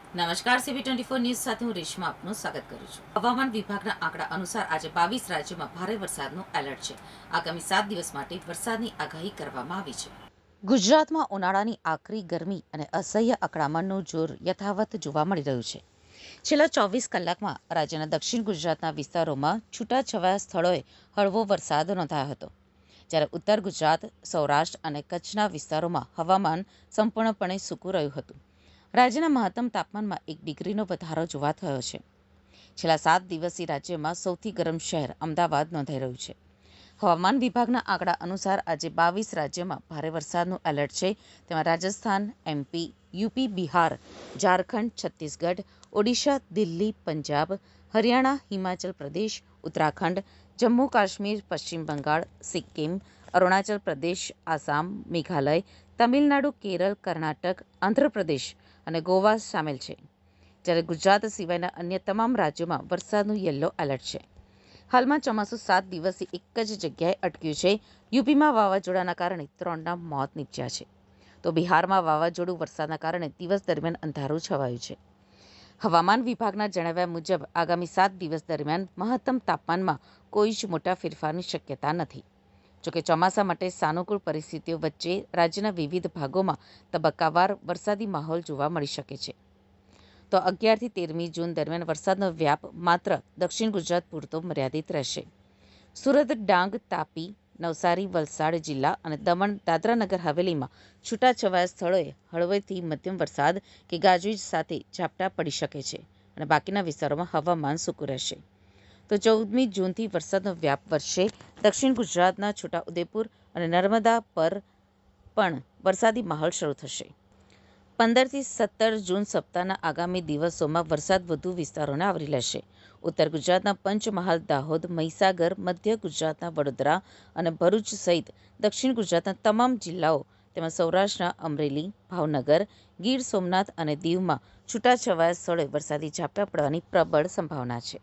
નમસ્કાર, CV24 news સાથે હું રેશમા આપનું સ્વાગત કરું છું. હવામાન વિભાગના આંકડા અનુસાર આજે 22 રાજ્યોમાં ભારે વરસાદનું એલર્ટ છે. આગામી 7 દિવસ માટે વરસાદની આગાહી કરવામાં આવી છે. ગુજરાતમાં ઉનાળાની આકરી ગરમી અને અસહ્ય અકળામણનું જોર યથાવત જોવા મળી રહ્યું છે. છેલ્લા 24 કલાકમાં રાજ્યના દક્ષિણ ગુજરાતના વિસ્તારોમાં છૂટાછવાયા સ્થળોએ હળવો વરસાદ નોંધાયો હતો, જ્યારે ઉત્તર ગુજરાત, સૌરાષ્ટ્ર અને કચ્છના વિસ્તારોમાં હવામાન સંપૂર્ણપણે સૂકું રહ્યું હતું. રાજ્યના મહત્તમ તાપમાનમાં 1 ડિગ્રીનો વધારો જોવા થયો છે. છેલ્લા 7 દિવસથી રાજ્યમાં સૌથી ગરમ શહેર અમદાવાદ નોંધાઈ રહ્યું છે. હવામાન વિભાગના આંકડા અનુસાર આજે 22 રાજ્યોમાં ભારે વરસાદનું એલર્ટ છે. તેમાં રાજસ્થાન, MP, UP, બિહાર, ઝારખંડ, છત્તીસગઢ, ઓડિશા, દિલ્હી, પંજાબ, હરિયાણા, હિમાચલ પ્રદેશ, ઉત્તરાખંડ, જમ્મુ કાશ્મીર, પશ્ચિમ બંગાળ, સિક્કિમ, અરુણાચલ પ્રદેશ, આસામ, મેઘાલય, તમિલનાડુ, કેરળ, કર્ણાટક, આંધ્રપ્રદેશ અને ગોવા સામેલ છે. જ્યારે ગુજરાત સિવાયના અન્ય તમામ રાજ્યોમાં વરસાદનું યલો એલર્ટ છે. હાલમાં ચોમાસું 7 દિવસથી એક જ જગ્યાએ અટક્યું છે. યુપીમાં વાવાઝોડાના કારણે 3ના મોત નીપજ્યા છે, તો બિહારમાં વાવાઝોડું વરસાદના કારણે દિવસ દરમિયાન અંધારું છવાયું છે. હવામાન વિભાગના જણાવ્યા મુજબ આગામી 7 દિવસ દરમિયાન મહત્તમ તાપમાનમાં કોઈ જ મોટા ફેરફારની શક્યતા નથી. જોકે ચોમાસા માટે સાનુકૂળ પરિસ્થિતિઓ વચ્ચે રાજ્યના વિવિધ ભાગોમાં તબક્કાવાર વરસાદી માહોલ જોવા મળી શકે છે. તો 11 થી 13મી જૂન દરમિયાન વરસાદનો વ્યાપ માત્ર દક્ષિણ ગુજરાત પૂરતો મર્યાદિત રહેશે. સુરત, ડાંગ, તાપી, નવસારી, વલસાડ જિલ્લા અને દમણ, દાદરા નગર હવેલીમાં છૂટાછવાયા સ્થળોએ હળવેથી મધ્યમ વરસાદ કે ગાજવીજ સાથે ઝાપટા પડી શકે છે અને બાકીના વિસ્તારોમાં હવામાન સૂકું રહેશે. તો 14મી જૂનથી વરસાદનો વ્યાપ વધશે. દક્ષિણ ગુજરાતના છોટાઉદેપુર અને નર્મદા પર પણ વરસાદી માહોલ શરૂ થશે. 15 થી 17 જૂન સપ્તાહના આગામી દિવસોમાં વરસાદ વધુ વિસ્તારોને આવરી લેશે. ઉત્તર ગુજરાતના પંચમહાલ, દાહોદ, મહીસાગર, મધ્ય ગુજરાતના વડોદરા અને ભરૂચ સહિત દક્ષિણ ગુજરાતના તમામ જિલ્લાઓ તેમજ સૌરાષ્ટ્રના અમરેલી, ભાવનગર, ગીર સોમનાથ અને દીવમાં છૂટાછવાયા સ્થળોએ વરસાદી ઝાપટા પડવાની પ્રબળ સંભાવના છે.